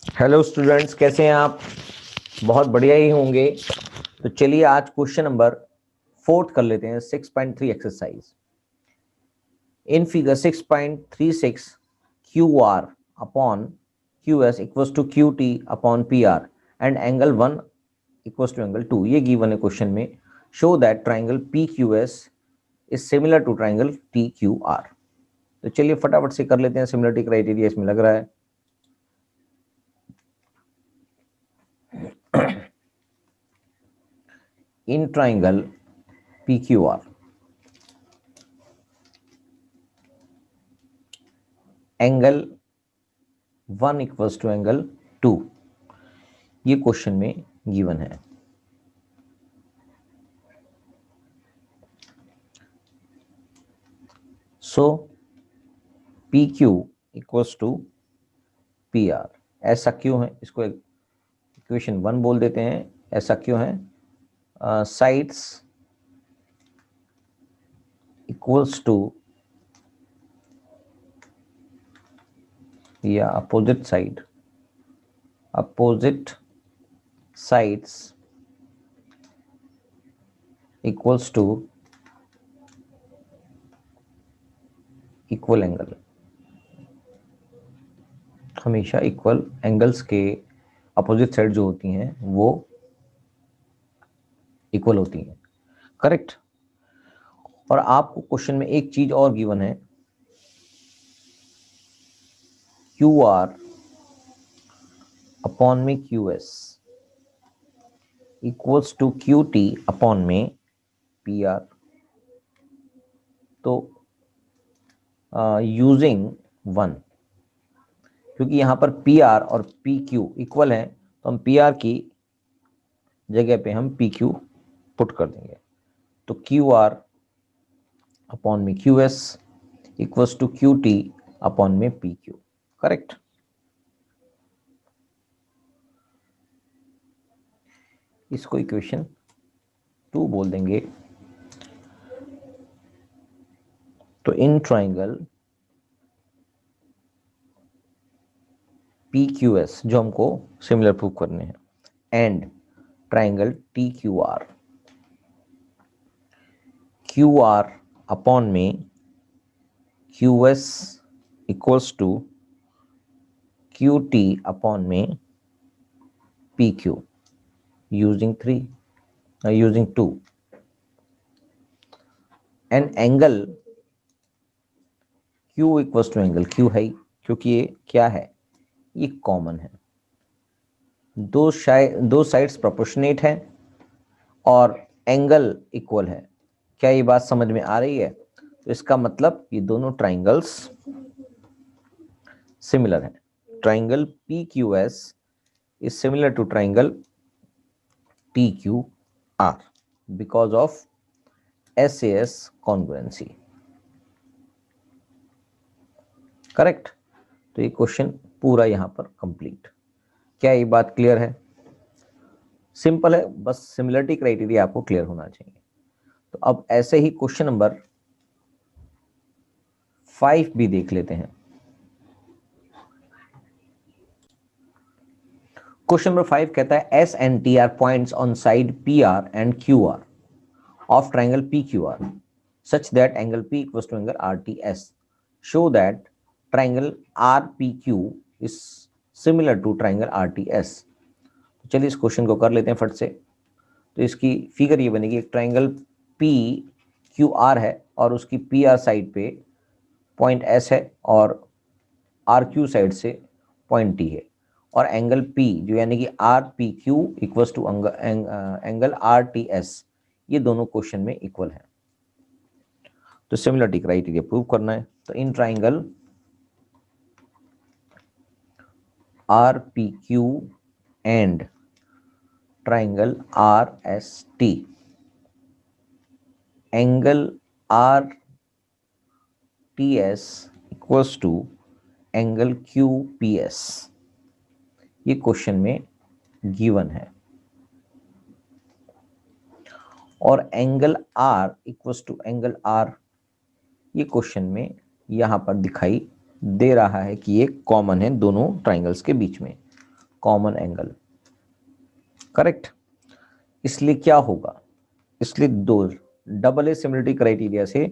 Hello students, कैसे हैं आप? बहुत बढ़िया ही होंगे। तो चलिए आज क्वेश्चन नंबर 4 कर लेते हैं, 6.3 exercise. In figure 6.36 Q R upon Q S equals to Q T upon P R and angle 1 equals to angle 2, ये गिवन है क्वेश्चन में। Show that triangle P Q S is similar to triangle T Q R. तो चलिए फटाफट से कर लेते हैं। सिमिलरिटी क्राइटेरिया इसमें लग रहा है। In triangle P Q R angle 1 equals to angle 2, ये क्वेश्चन में गिवन है। So P Q equals to P R. ऐसा क्यों है? इसको इक्वेशन 1 बोल देते हैं। ऐसा क्यों है? साइड्स इक्वल्स टू या opposite sides equals to equal angle. हमेशा इक्वल एंगल्स के अपोजिट साइड जो होती हैं वो इक्वल होती हैं। करेक्ट। और आपको क्वेश्चन में एक चीज और गिवन है, क्यू आर अपॉन में Q S equals to Q T upon में पी आर। तो यूजिंग 1, क्योंकि यहां पर पी आर और पी क्यू इक्वल है, तो हम पी आर की जगह पे हम पी क्यू पुट कर देंगे। तो क्यू आर अपॉन में Q S equals to Q T upon में पी क्यू। करेक्ट। इसको इक्वेशन 2 बोल देंगे। तो in triangle P Q S, जो हमको सिमिलर प्रूव करने हैं, and triangle T Q R upon में Q S equals to Q T upon में P Q using 2 and angle Q equals to angle Q है, क्योंकि ये क्या है? ये कॉमन है। दो साइड्स प्रोपोर्शनेट हैं और एंगल इक्वल है। क्या ये बात समझ में आ रही है? तो इसका मतलब ये दोनों ट्राइंगल्स सिमिलर हैं। Triangle P Q S is similar to triangle T Q R because of SAS congruency. Correct. तो ये क्वेश्चन पूरा यहां पर कंप्लीट। क्या ये बात क्लियर है? सिंपल है, बस सिमिलरिटी क्राइटेरिया आपको क्लियर होना चाहिए। तो अब ऐसे ही क्वेश्चन नंबर 5 भी देख लेते हैं। क्वेश्चन नंबर 5 कहता है S and T are points on side P R and Q R of triangle P Q R such that angle P equals to angle R T S. Show that triangle R P Q is similar to triangle R T S. चलिए इस question को कर लेते हैं फट से। तो इसकी फिगर ये बनेगी, एक ट्राइंगल पी क्यू आर है और उसकी पी आर साइड पे पॉइंट एस है और आर क्यू साइड से पॉइंट टी है, और एंगल पी जो यानी कि R P Q equals to angle R T S, ये दोनों क्वेश्चन में इक्वल है। तो सिमिलरिटी क्राइटेरिया प्रूव करना है। तो in triangle R P Q and triangle R S T, angle R T S equals to angle Q P S, ये question में गिवन है। और angle R equals to angle R, ये question में यहां पर दिखाई दे रहा है कि ये कॉमन है दोनों ट्राइंगल्स के बीच में। Common angle. करेक्ट। इसलिए क्या होगा, इसलिए दो डबल ए सिमिलरिटी क्राइटेरिया से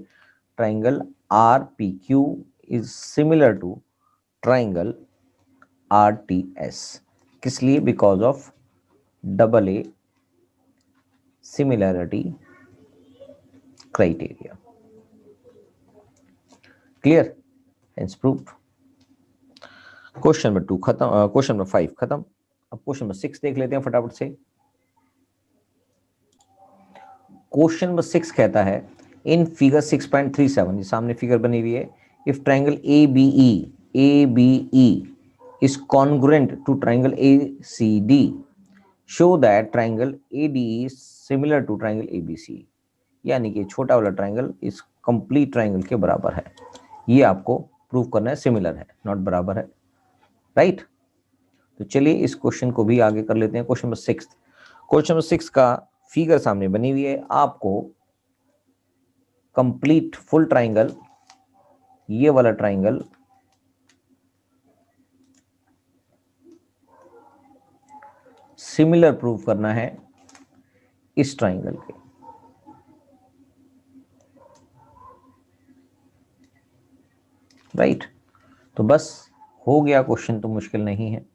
triangle R P Q is similar to triangle R T S. किस लिए? Because of double A similarity criteria. Clear? Hence proved. Question number 2 खत्म, क्वेश्चन नंबर 5 खत्म। अब क्वेश्चन नंबर 6 देख लेते हैं फटाफट से। क्वेश्चन नंबर 6 कहता है इन फिगर 6.37, सामने फिगर बनी हुई है, if triangle A B E is congruent to triangle A C D, show that triangle A D E similar to triangle A B C. यानी कि छोटा वाला ट्राइंगल इस कंप्लीट ट्राइंगल के बराबर है। ये आपको प्रूव करना है, सिमिलर है नॉट बराबर है। राइट? तो चलिए इस क्वेश्चन को भी आगे कर लेते हैं। क्वेश्चन नंबर 6, क्वेश्चन नंबर 6 का फिगर सामने बनी हुई है। आपको कंप्लीट फुल ट्राइंगल, ये वाला ट्राइंगल सिमिलर प्रूव करना है इस ट्राइंगल के। राइट? तो बस हो गया, क्वेश्चन तो मुश्किल नहीं है।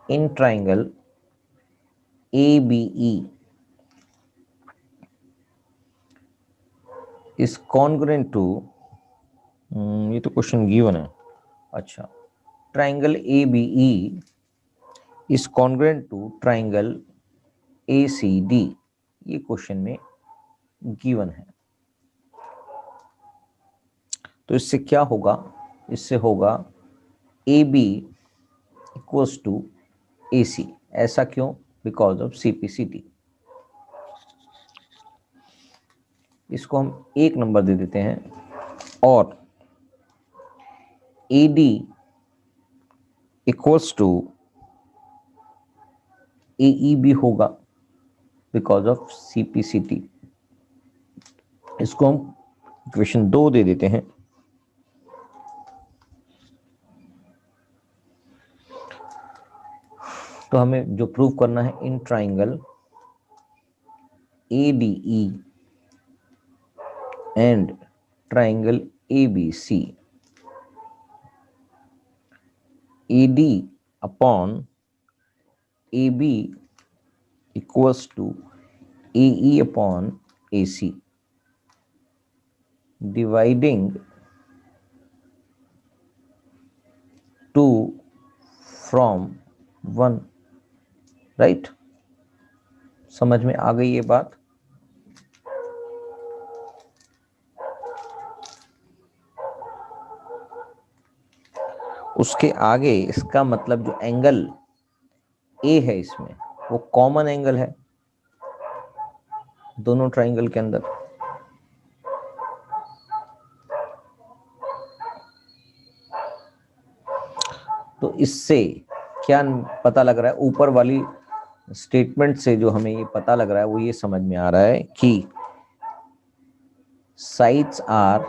In triangle A B E is congruent to, ये तो क्वेश्चन गिवन है। अच्छा, triangle A B E is congruent to triangle A C D, ये क्वेश्चन में गिवन है। तो इससे क्या होगा? इससे होगा A B equals to A C. ऐसा क्यों? Because of C P C T. इसको हम 1 नंबर दे देते हैं, और A D equals to A E भी होगा because of C P C T. इसको हम इक्वेशन 2 दे देते हैं। तो हमें जो प्रूव करना है, in triangle A D E and triangle A B C, A D upon A B equals to A E upon A C, dividing 2 from 1। Right? समझ में आ गई ये बात? उसके आगे इसका मतलब जो एंगल ए है इसमें, वो कॉमन एंगल है दोनों ट्राइंगल के अंदर। तो इससे क्या पता लग रहा है? ऊपर वाली स्टेटमेंट से जो हमें ये पता लग रहा है, वो ये समझ में आ रहा है कि साइड्स आर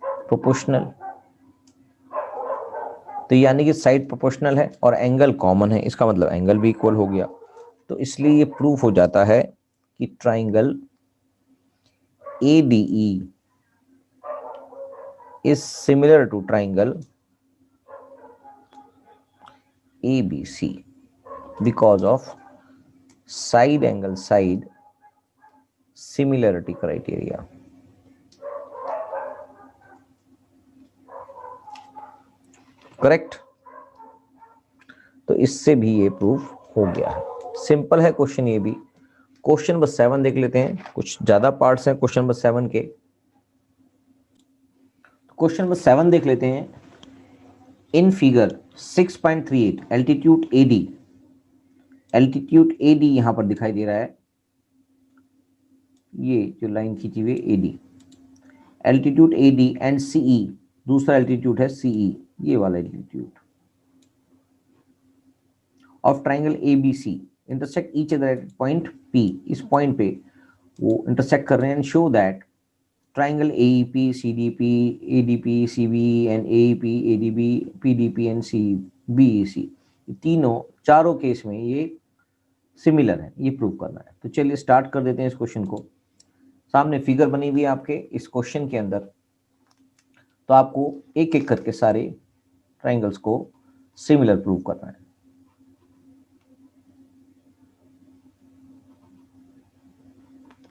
प्रोपोर्शनल। तो यानी कि साइड प्रोपोर्शनल है और एंगल कॉमन है, इसका मतलब एंगल भी इक्वल हो गया। तो इसलिए ये प्रूफ हो जाता है कि triangle A D E is similar to triangle A B C because of side angle side similarity criteria. Correct? तो इससे भी ये प्रूफ हो गया है। सिंपल है क्वेश्चन ये भी। क्वेश्चन नंबर 7 देख लेते हैं, कुछ ज्यादा पार्ट्स हैं क्वेश्चन नंबर 7 के। क्वेश्चन नंबर 7 देख लेते हैं। In figure 6.38 altitude AD, altitude AD यहां पर दिखाई दे रहा है, ये जो लाइन खींची हुई AD, altitude AD and CE, दूसरा एल्टीट्यूड है सीई, ये वाला altitude of triangle A B C intersect each other at point P. इस पॉइंट पे वो इंटरसेक्ट कर रहे हैं, show that triangle AEP, CDP, ADP, CBE and AEP, ADB, PDP and CBEC, तीनों चारों केस में ये सिमिलर है, ये प्रूव करना है। तो चलिए स्टार्ट कर देते हैं इस क्वेश्चन को। सामने फिगर बनी हुई है आपके इस क्वेश्चन के अंदर, तो आपको एक एक करके सारे ट्राइंगल्स को सिमिलर प्रूव करना है।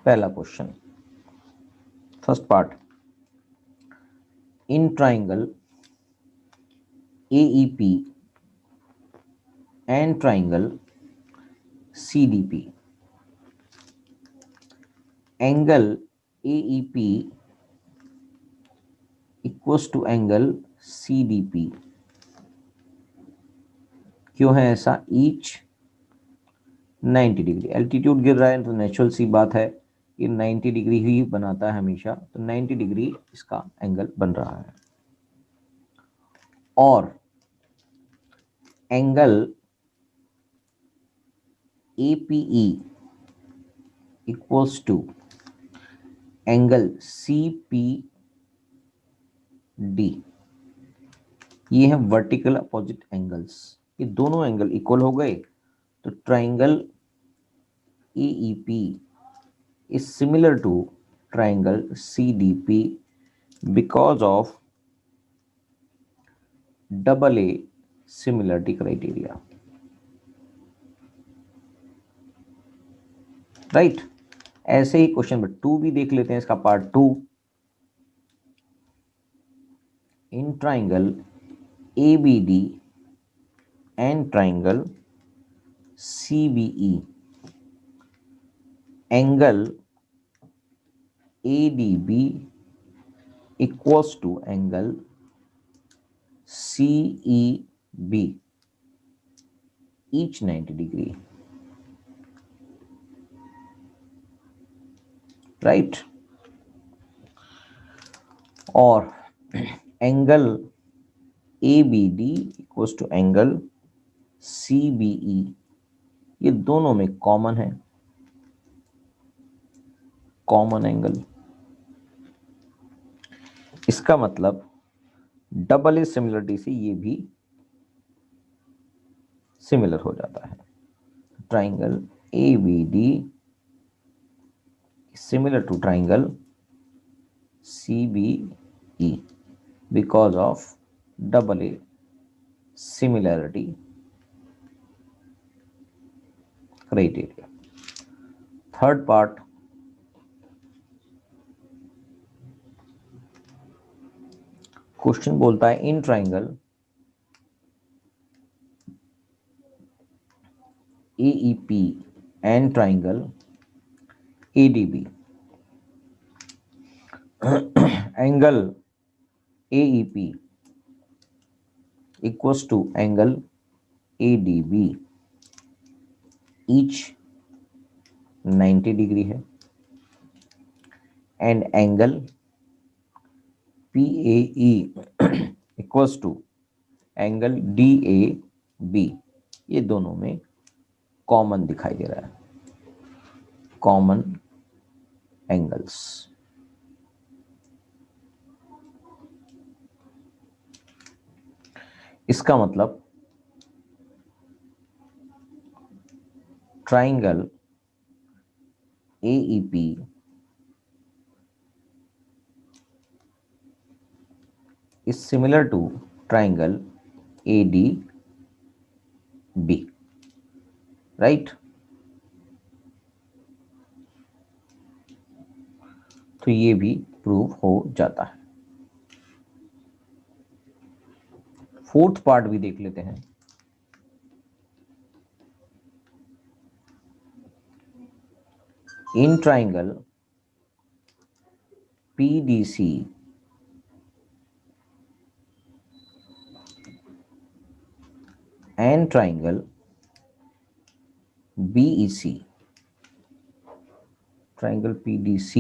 पहला question, first part, in triangle AEP and triangle CDP, angle AEP equals to angle CDP। क्यों है ऐसा? ईच 90 डिग्री, एल्टीट्यूड गिर रहा है तो नेचुरल सी बात है ये 90 डिग्री ही बनाता है हमेशा, तो 90 डिग्री इसका एंगल बन रहा है। और angle APE equals to angle CPD, ये है वर्टिकल अपोजिट एंगल्स, ये दोनों एंगल इक्वल हो गए, तो triangle AEP is similar to triangle CDP because of double A similarity criteria, right. ऐसे ही क्वेश्चन नंबर 2 भी देख लेते हैं, इसका part 2। In triangle ABD and triangle CBE, angle ADB equals to angle CEB, each 90 degree, right. और angle ABD equals to angle CBE, ये दोनों में कॉमन है, कॉमन एंगल। इसका मतलब डबल ए सिमिलरिटी से ये भी सिमिलर हो जाता है। Triangle ABD similar to triangle CBE because of double A similarity criteria। Third part, question बोलता है in triangle AEP and triangle ADB, angle AEP equals to angle ADB, each 90 degree है, and angle PAE equals to angle DAB, ये दोनों में common दिखाई दे रहा है, common angles. इसका मतलब triangle AEP is similar to triangle ADB, right? तो ये भी प्रूव हो जाता है। फोर्थ पार्ट भी देख लेते हैं। In triangle PDC and triangle BEC, triangle PDC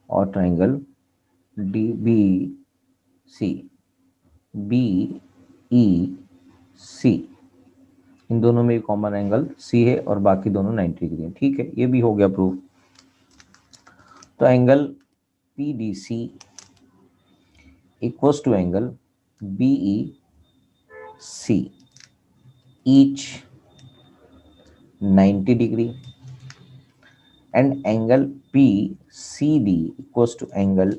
और ट्राइंगल DBC BEC, इन दोनों में कॉमन एंगल C है और बाकी दोनों 90 डिग्री है। ठीक है, ये भी हो गया प्रूफ। तो angle P D C equals to angle B E C, each 90 degree, and angle PCD equals to angle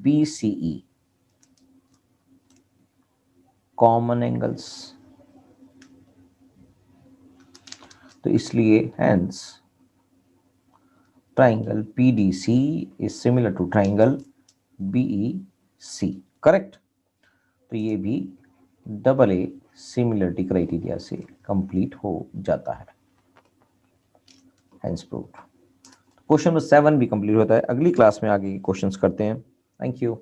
BCE, common angles. तो इसलिए hence triangle PDC is similar to triangle BEC, correct? तो ये भी double A similarity criteria से complete हो जाता है, hence proved. Question number 7 भी कंप्लीट होता है. अगली क्लास में आगे के क्वेश्चंस करते हैं. Thank you.